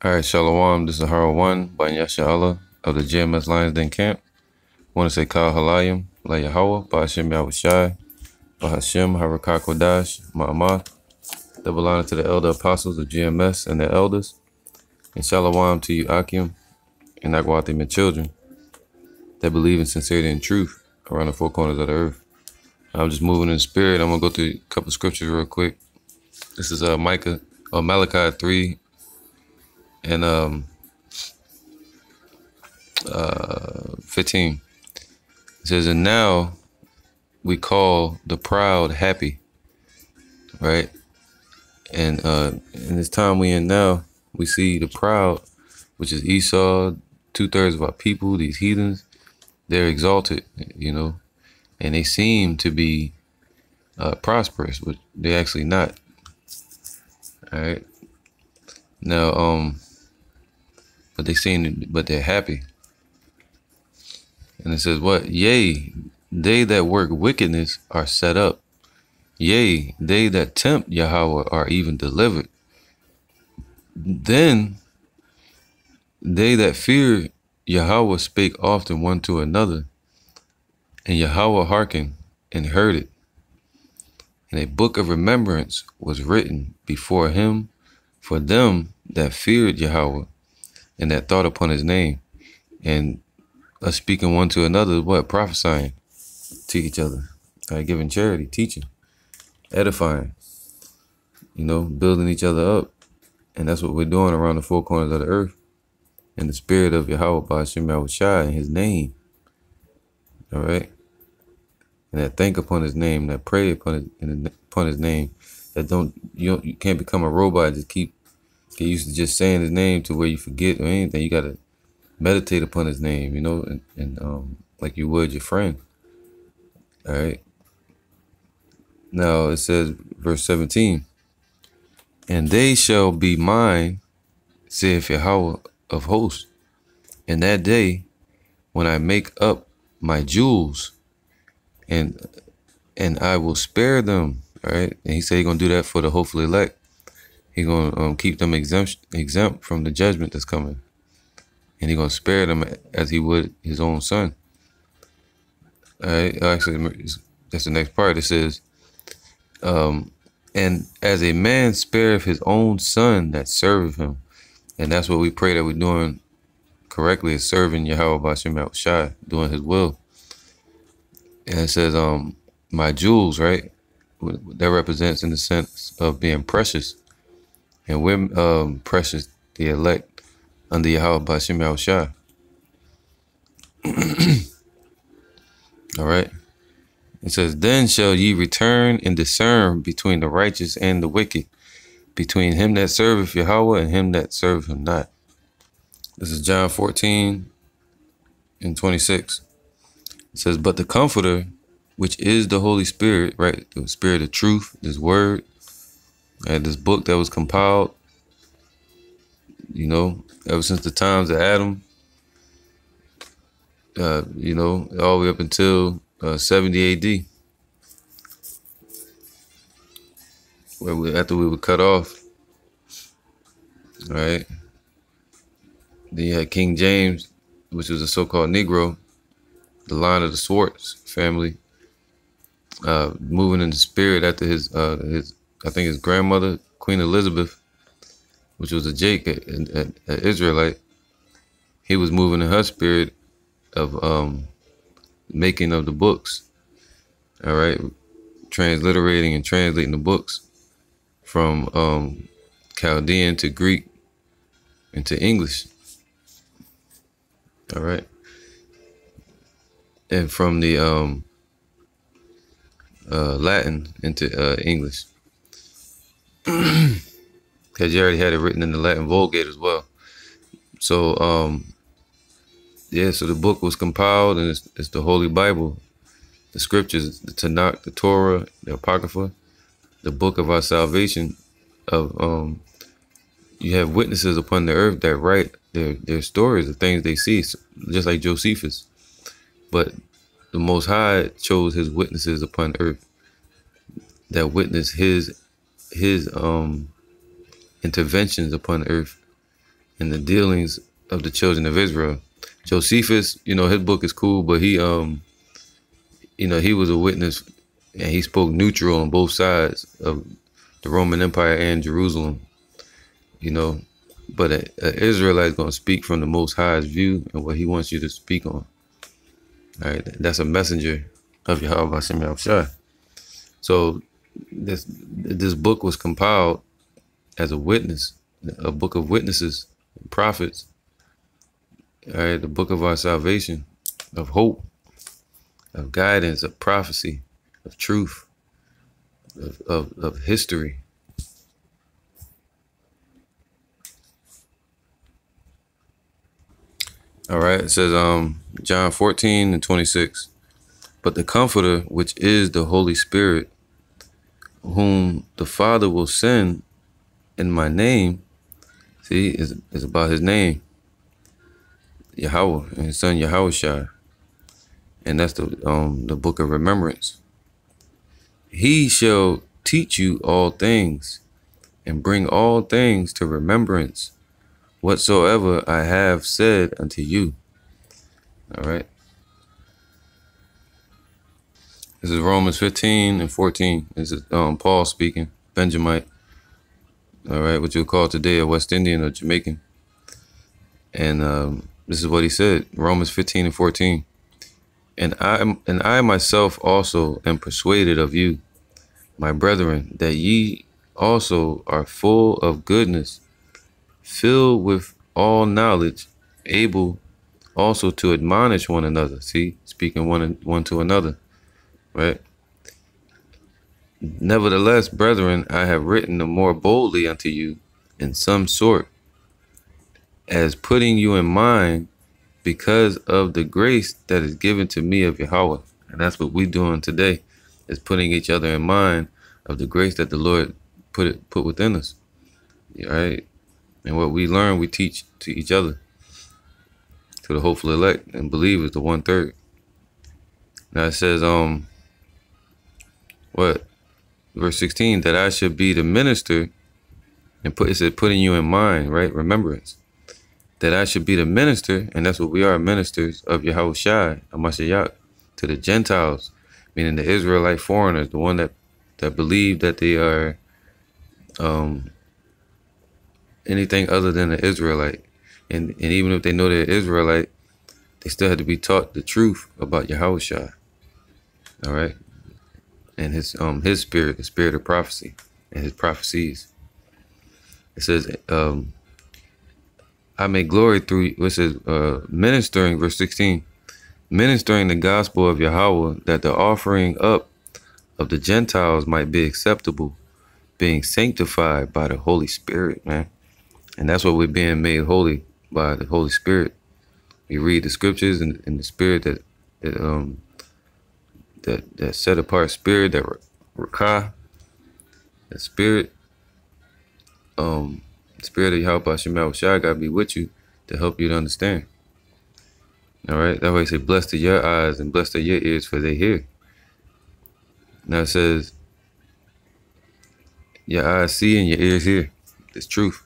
All right, Shalom. This is Harold One by Yasha Allah of the GMS Lions Den Camp. Want to say Kal Halayim, La Yahweh, Ba Hashem Yahushai, Ba Hashem Harakah Kodash, Ma'amah. Double honor to the elder apostles of GMS and their elders. And Shalom to you, Akim, and Agwatim and children that believe in sincerity and truth around the four corners of the earth. I'm just moving in the spirit. I'm going to go through a couple scriptures real quick. This is Malachi 3 and 15. It says, and now we call the proud happy, right? And in this time we in now, we see the proud, which is Esau, 2/3 of our people, these heathens, they're exalted, you know, and they seem to be prosperous, but they're actually not. All right. Now, but they're happy. And it says what? Yea, they that work wickedness are set up. Yea, they that tempt Yahweh are even delivered. Then they that fear Yahweh spake often one to another, and Yahweh hearkened and heard it. And a book of remembrance was written before him for them that feared Yahweh and that thought upon his name. And us speaking one to another, what? Prophesying to each other, giving charity, teaching, edifying, you know, building each other up. And that's what we're doing around the four corners of the earth in the spirit of Yahweh by Hashem Yahushai in his name. All right. And that think upon his name, that pray upon his name, that you can't become a robot, just get used to just saying his name to where you forget or anything. You got to meditate upon his name, you know, and like you would your friend. All right. Now it says, verse 17, and they shall be mine, saith Yahweh of hosts, in that day when I make up my jewels, and I will spare them. All right. And he said he's going to do that for the hopeful elect. He's going to keep them exempt from the judgment that's coming. And he's going to spare them as he would his own son. All right. Actually, that's the next part. It says, and as a man spareth his own son that serveth him. And that's what we pray that we're doing correctly, is serving Yahweh B'Shem Yahushai, doing his will. And it says, my jewels, right? That represents in the sense of being precious. And we're precious, the elect, under Yahweh B'Shem Yahushai. All right. It says, then shall ye return and discern between the righteous and the wicked, between him that serveth Yahweh and him that serveth him not. This is John 14 and 26. It says, but the Comforter, which is the Holy Spirit, right? The Spirit of truth, this word, right? This book that was compiled, you know, ever since the times of Adam, you know, all the way up until 70 AD, after we were cut off, right? Then you had King James, which was a so-called Negro, the line of the Swartz family, moving in the spirit after his I think his grandmother, Queen Elizabeth, which was a Jake, an Israelite. He was moving in her spirit of making of the books. All right, transliterating and translating the books from Chaldean to Greek and to English. All right. And from the Latin into English. Because you already had it written in the Latin Vulgate as well. So, yeah, so the book was compiled, and it's the Holy Bible, the scriptures, the Tanakh, the Torah, the Apocrypha, the book of our salvation. Of you have witnesses upon the earth that write their stories, the things they see, just like Josephus. But the Most High chose his witnesses upon earth that witness his interventions upon earth and the dealings of the children of Israel. Josephus, his book is cool, but he he was a witness and he spoke neutral on both sides of the Roman Empire and Jerusalem, but an Israelite is going to speak from the Most High's view and what he wants you to speak on. All right, that's a messenger of Yahweh Hashem Yahushua. So this book was compiled as a witness, a book of witnesses, prophets. All right, the book of our salvation, of hope, of guidance, of prophecy, of truth, of history. All right, it says John 14:26. But the Comforter, which is the Holy Spirit, whom the Father will send in my name, see, is about his name, Yahweh, and his son Yahushua. And that's the book of remembrance. He shall teach you all things and bring all things to remembrance, whatsoever I have said unto you. All right. This is Romans 15:14. This is Paul speaking, Benjamite. All right, what you'll call today a West Indian or Jamaican. And this is what he said, Romans 15:14. And I myself also am persuaded of you, my brethren, that ye also are full of goodness, filled with all knowledge, able also to admonish one another. See, speaking one to another, right? Nevertheless, brethren, I have written the more boldly unto you in some sort, as putting you in mind because of the grace that is given to me of Yahweh. And that's what we're doing today, is putting each other in mind of the grace that the Lord put within us. All right. And what we learn, we teach to each other, to the hopeful elect and believers, the 1/3. Now it says, verse 16, that I should be the minister, and it said putting you in mind, right? Remembrance. That I should be the minister, and that's what we are, ministers of Yahushua, Hamashiach, to the Gentiles, meaning the Israelite foreigners, the one that believe that they are anything other than an Israelite. And even if they know they're Israelite, they still have to be taught the truth about Yahushua. All right. And his spirit, the spirit of prophecy, and his prophecies. It says, I may glory through, it says, ministering, verse 16, ministering the gospel of Yahweh, that the offering up of the Gentiles might be acceptable, being sanctified by the Holy Spirit, man. And that's what we're being made holy by, the Holy Spirit. We read the scriptures and the spirit that set apart spirit, that rakah, that spirit, the spirit of Yahweh Hashem Yahushua got to be with you to help you to understand. All right, that way it says, blessed are your eyes and blessed are your ears, for they hear. Now it says, your eyes see and your ears hear. It's truth.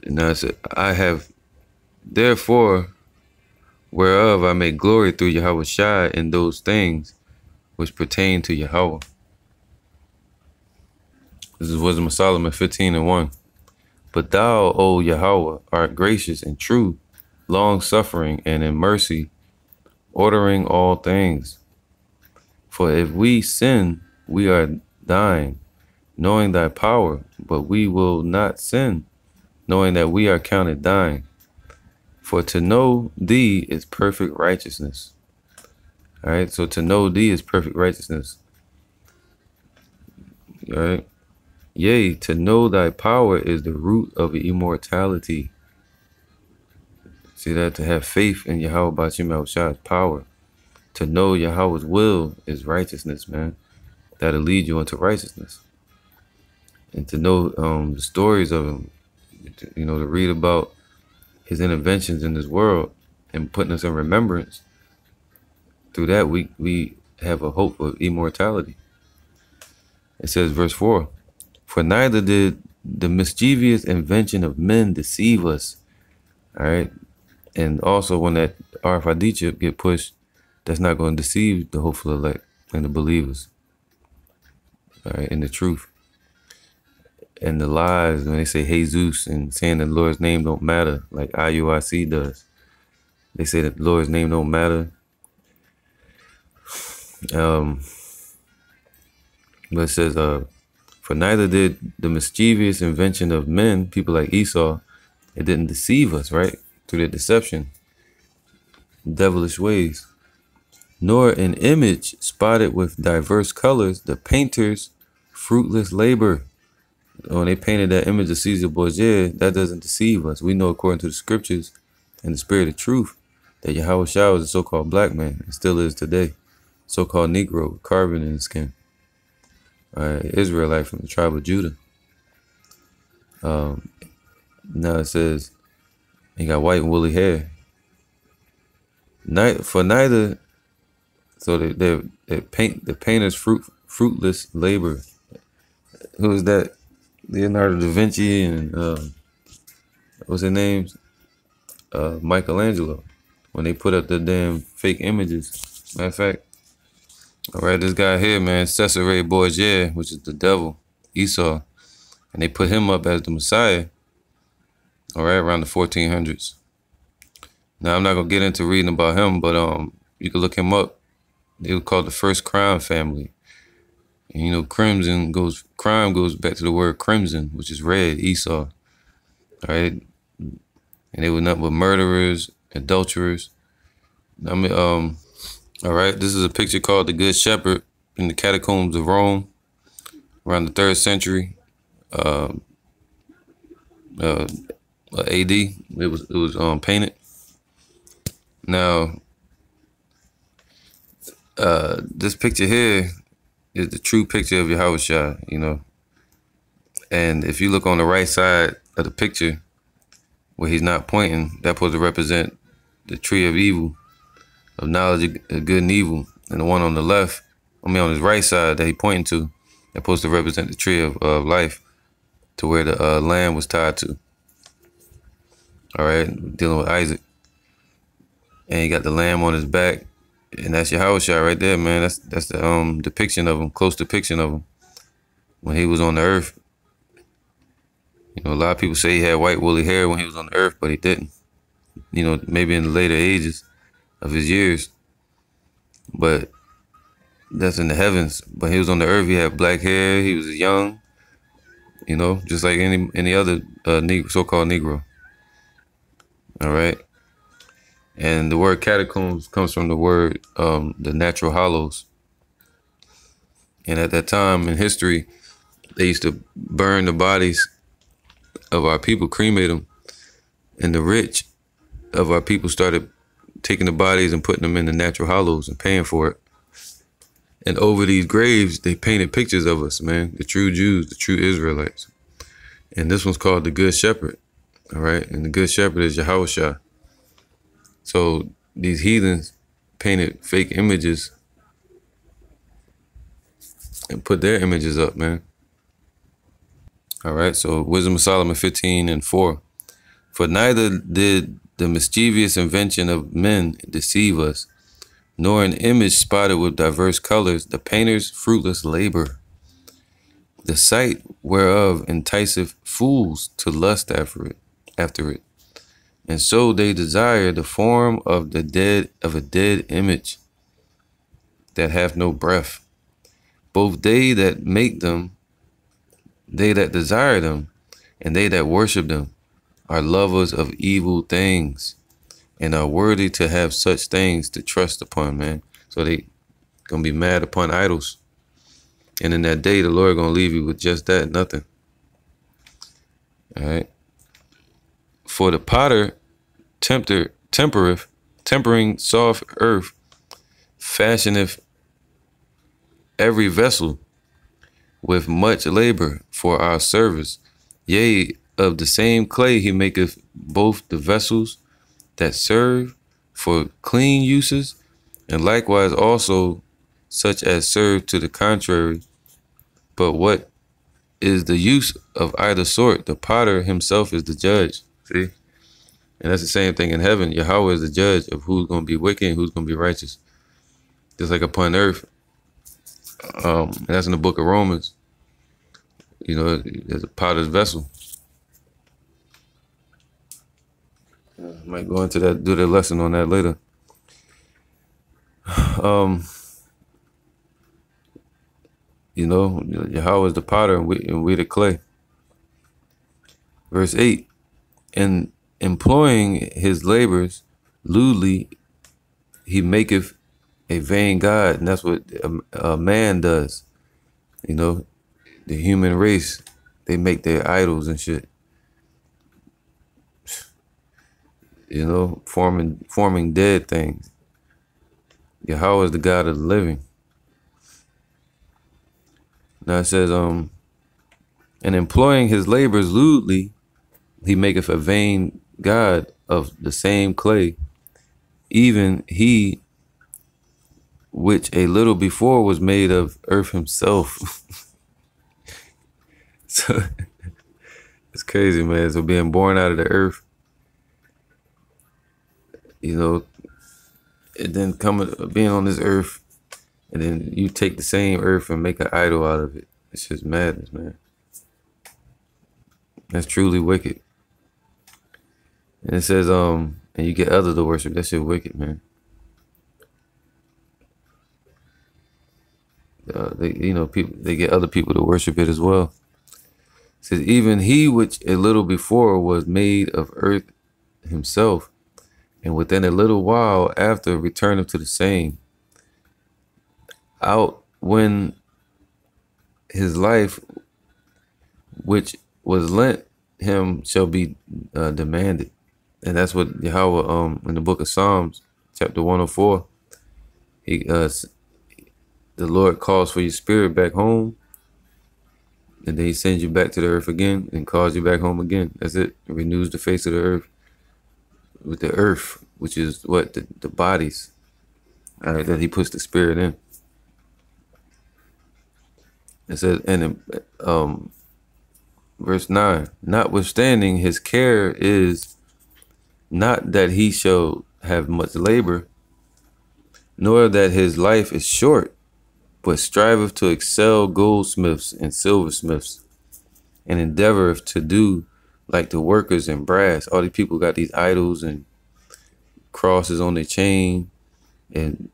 Now it says, I have, therefore, whereof I may glory through Yahweh Shai in those things which pertain to Yahweh. This is Wisdom of Solomon 15:1. But thou, O Yahweh, art gracious and true, long-suffering and in mercy, ordering all things. For if we sin, we are thine, knowing thy power, but we will not sin, knowing that we are counted thine. For to know thee is perfect righteousness. All right, so to know thee is perfect righteousness. All right. Yea, to know thy power is the root of immortality. See that? To have faith in Yahweh B'Shem Yahushua's power. To know Yahweh's will is righteousness, man. That'll lead you into righteousness. And to know the stories of him, to read about his interventions in this world and putting us in remembrance. Through that, we have a hope of immortality. It says, verse 4, for neither did the mischievous invention of men deceive us. All right. And also when that RFID chip get pushed, that's not going to deceive the hopeful elect and the believers. All right. And the truth. And the lies when they say Jesus and saying the Lord's name don't matter, like IUIC does. They say that the Lord's name don't matter. But it says, for neither did the mischievous invention of men, people like Esau, it didn't deceive us, right? Through their deception, devilish ways. Nor an image spotted with diverse colors, the painter's fruitless labor. When they painted that image of Caesar Borgia, that doesn't deceive us. We know according to the scriptures and the spirit of truth that Yahweh Shah was a so-called black man and still is today. So-called Negro with carbon in his skin. Israelite from the tribe of Judah. Now it says he got white and woolly hair. For neither, so they paint the painter's fruitless labor. Who is that? Leonardo da Vinci and what's their names? Michelangelo. When they put up the damn fake images. Matter of fact, all right, this guy here, man, Cesare Borgia, which is the devil, Esau, and they put him up as the Messiah. All right, around the 1400s. Now I'm not gonna get into reading about him, but you can look him up. They were called the first crime family. And you know, crime goes back to the word crimson, which is red, Esau. All right, and they were nothing but murderers, adulterers. I mean, all right, this is a picture called the Good Shepherd in the catacombs of Rome around the 3rd century AD. It was painted. Now, this picture here is the true picture of Yahweh Shah, you know. And if you look on the right side of the picture where he's not pointing, that's supposed to represent the tree of evil, of knowledge of good and evil. And the one on the left, on his right side that he pointing to, that's supposed to represent the tree of life, to where the lamb was tied to. All right, dealing with Isaac. And he got the lamb on his back. And that's Yahweh Shah right there, man. That's the depiction of him, close depiction of him when he was on the earth. You know, a lot of people say he had white woolly hair when he was on the earth, but he didn't. You know, maybe in the later ages of his years. But that's in the heavens. But he was on the earth, he had black hair, he was young. You know, just like any other so-called Negro. All right. And the word catacombs comes from the word, the natural hollows. And at that time in history, they used to burn the bodies of our people, cremate them. And the rich of our people started taking the bodies and putting them in the natural hollows and paying for it. And over these graves, they painted pictures of us, man, the true Jews, the true Israelites. And this one's called the Good Shepherd, all right? And the Good Shepherd is Yahweh Shah. So these heathens painted fake images and put their images up, man. All right, so Wisdom of Solomon 15:4. For neither did the mischievous invention of men deceive us, nor an image spotted with diverse colors, the painter's fruitless labor. The sight whereof enticeth fools to lust after it. And so they desire the form of a dead image that hath no breath. Both they that make them, they that desire them, and they that worship them are lovers of evil things and are worthy to have such things to trust upon, man. So they gonna be mad upon idols. And in that day, the Lord gonna leave you with just that, nothing. All right. For the potter tempering soft earth, fashioneth every vessel with much labor for our service. Yea, of the same clay he maketh both the vessels that serve for clean uses, and likewise also such as serve to the contrary. But what is the use of either sort. The potter himself is the judge. See? And that's the same thing in heaven. Yahweh is the judge of who's going to be wicked and who's going to be righteous. Just like upon earth. And that's in the book of Romans. You know, there's a potter's vessel. I might go into that, do the lesson on that later. You know, Yahweh is the potter and we the clay. Verse 8, and employing his labors lewdly, he maketh a vain God. And that's what a man does. You know, the human race, they make their idols and shit. You know, forming dead things. Yahweh is the God of the living. Now it says, and employing his labors lewdly, he maketh a vain God of the same clay, even he which a little before was made of earth himself. So it's crazy, man. So being born out of the earth, you know, and then being on this earth, and then you take the same earth and make an idol out of it. It's just madness, man. That's truly wicked. And it says, and you get others to worship. That shit wicked, man. They get other people to worship it as well. It says, even he which a little before was made of earth himself, and within a little while after returneth to the same. Out when his life, which was lent him, shall be demanded. And that's what Yahweh, in the book of Psalms, chapter 104, the Lord calls for your spirit back home, and then he sends you back to the earth again and calls you back home again. That's it. It renews the face of the earth with the earth, which is what? The bodies, all right, that he puts the spirit in. It says, and verse 9, notwithstanding his care is not that he shall have much labor, nor that his life is short, but striveth to excel goldsmiths and silversmiths, and endeavoreth to do like the workers in brass. All these people got these idols and crosses on their chain, and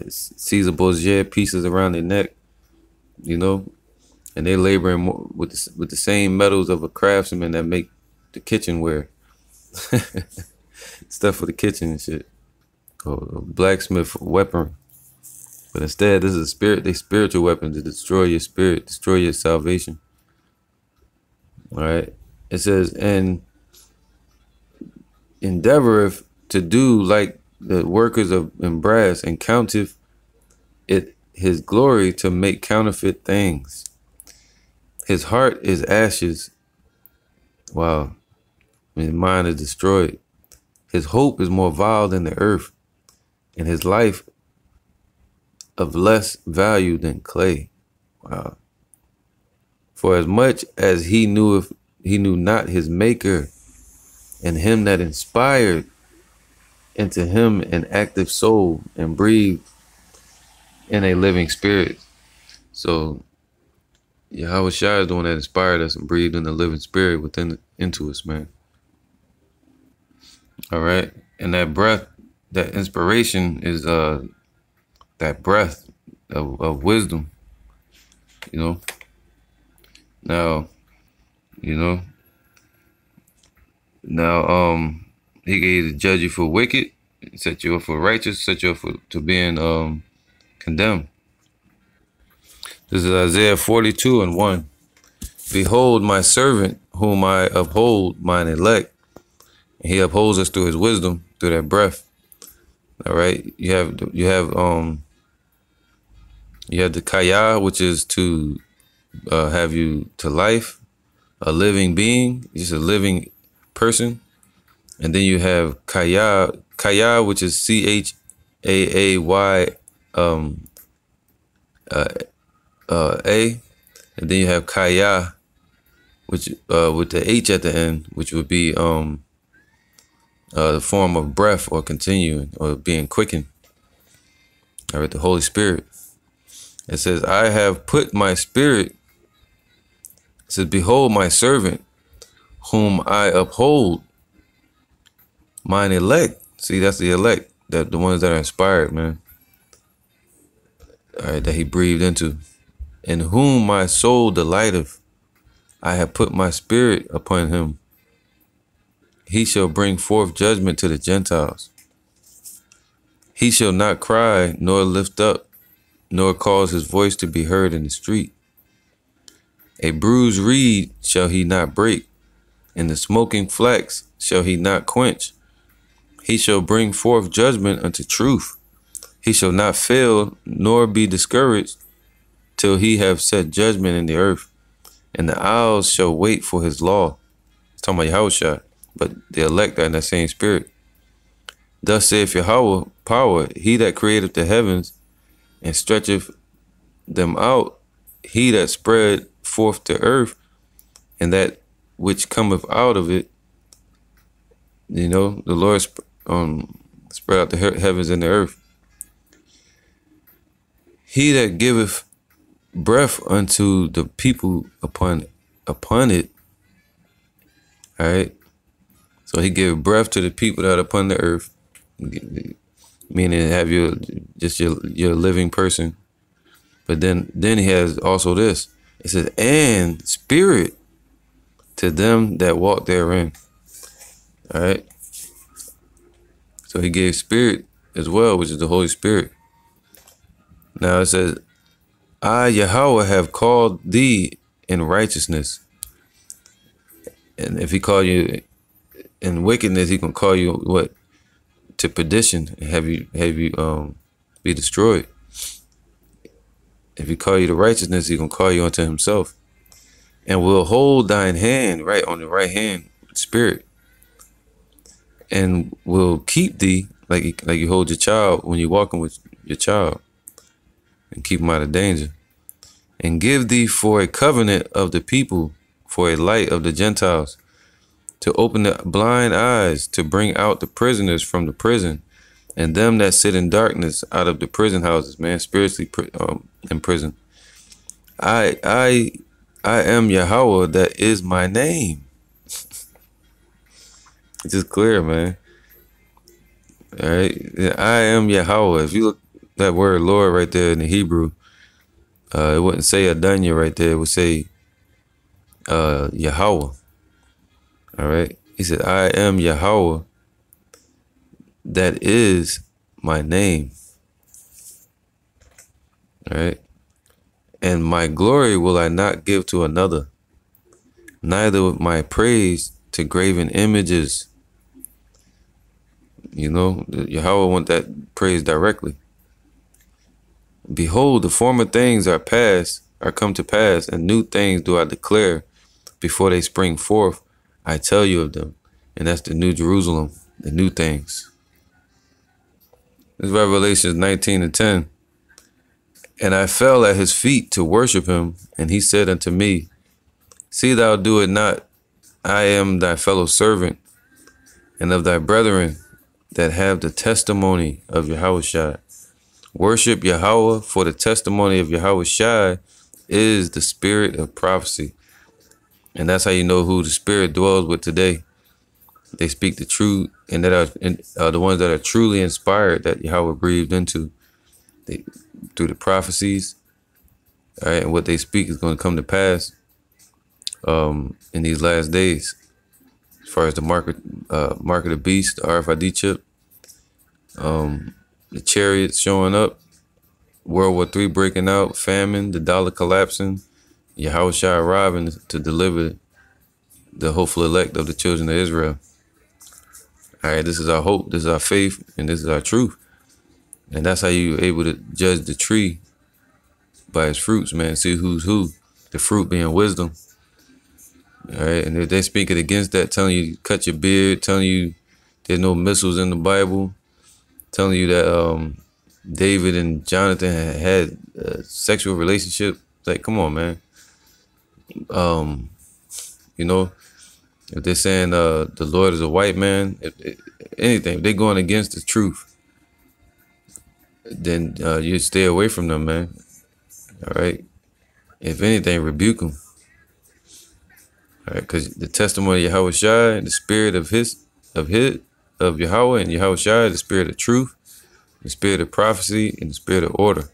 Caesar Borgia pieces around their neck, you know, and they laboring with the same metals of a craftsman that make the kitchenware, stuff for the kitchen and shit, or blacksmith weaponry. But instead, this is a spiritual weapon to destroy your spirit, destroy your salvation. All right. It says, and endeavoreth to do like the workers in brass, and counteth it his glory to make counterfeit things. His heart is ashes. Wow. His mind is destroyed. His hope is more vile than the earth, and his life of less value than clay. Wow. For as much as he knew not his maker, and him that inspired into him an active soul and breathed in a living spirit. So Yahweh Shai is the one that inspired us and breathed in the living spirit into us, man. All right. And that breath, that inspiration is that breath of wisdom, you know. Now, he gave to judge you for wicked, set you up for righteous, set you up to being condemned. This is Isaiah 42:1. Behold my servant whom I uphold, mine elect, and he upholds us through his wisdom, through that breath. All right. You have the kaya, which is to have you to life, a living being, just a living person. And then you have kaya, which is CHAAY, A, And then you have Kaya, which with the H at the end, which would be the form of breath or continuing or being quickened. All right, the Holy Spirit. It says, I have put my spirit. It says, behold my servant, whom I uphold, mine elect. See, that's the elect, that the ones that are inspired, man. All right, that he breathed into. In whom my soul delighteth. I have put my spirit upon him. He shall bring forth judgment to the Gentiles. He shall not cry, nor lift up, nor cause his voice to be heard in the street. A bruised reed shall he not break, and the smoking flax shall he not quench. He shall bring forth judgment unto truth. He shall not fail, nor be discouraged, till he have set judgment in the earth. And the owls shall wait for his law. It's talking about Yahushua, but the elect are in that same spirit. Thus saith Yahweh, power, he that createth the heavens and stretcheth them out, he that spread forth the earth, and that which cometh out of it. You know, the Lord spread out the heavens and the earth. He that giveth breath unto the people upon it. All right. So he gave breath to the people that are upon the earth, meaning have your living person. But then he has also this. It says, and spirit to them that walk therein. All right. So he gave spirit as well, which is the Holy Spirit. Now it says, I, Yahweh, have called thee in righteousness. And if he call you in wickedness, he can call you what? To perdition, and have you be destroyed. If he call you to righteousness, he can call you unto himself. And will hold thine hand, right, on the right hand, spirit. And will keep thee like you hold your child when you're walking with your child. And keep him out of danger. And give thee for a covenant of the people, for a light of the Gentiles, to open the blind eyes, to bring out the prisoners from the prison, and them that sit in darkness out of the prison houses, man, spiritually in prison. I am Yahweh, that is my name. It's just clear, man. All right, I am Yahweh. If you look that word Lord right there in the Hebrew, it wouldn't say Adanya right there. It would say Yahweh. All right. He said, I am Yahweh. That is my name. All right. And my glory will I not give to another, neither my praise to graven images. You know, Yahweh want that praise directly. Behold, the former things are come to pass, and new things do I declare before they spring forth. I tell you of them. And that's the New Jerusalem, the new things. This is Revelation 19:10. And I fell at his feet to worship him, and he said unto me, see thou do it not. I am thy fellow servant, and of thy brethren that have the testimony of Yahushua. Worship Yahweh, for the testimony of Yahushua is the spirit of prophecy. And that's how you know who the spirit dwells with today. They speak the truth, and that are the ones that are truly inspired, that Yahweh breathed into through the prophecies. All right, and what they speak is going to come to pass in these last days. As far as the mark of the beast, the RFID chip, the chariots showing up, World War III breaking out, famine, the dollar collapsing, Yahushua arriving to deliver the hopeful elect of the children of Israel. All right, this is our hope, this is our faith, and this is our truth. And that's how you're able to judge the tree by its fruits, man. See who's who. The fruit being wisdom. All right, and if they're speaking against that, telling you cut your beard, telling you there's no missiles in the Bible, telling you that David and Jonathan had a sexual relationship. Like, come on, man. You know, if they're saying the Lord is a white man, anything, if they're going against the truth, then you stay away from them, man. All right. If anything, rebuke them. All right, because the testimony of Yahweh Shai, the spirit of Yahweh and Yahweh Shai, the spirit of truth, the spirit of prophecy, and the spirit of order.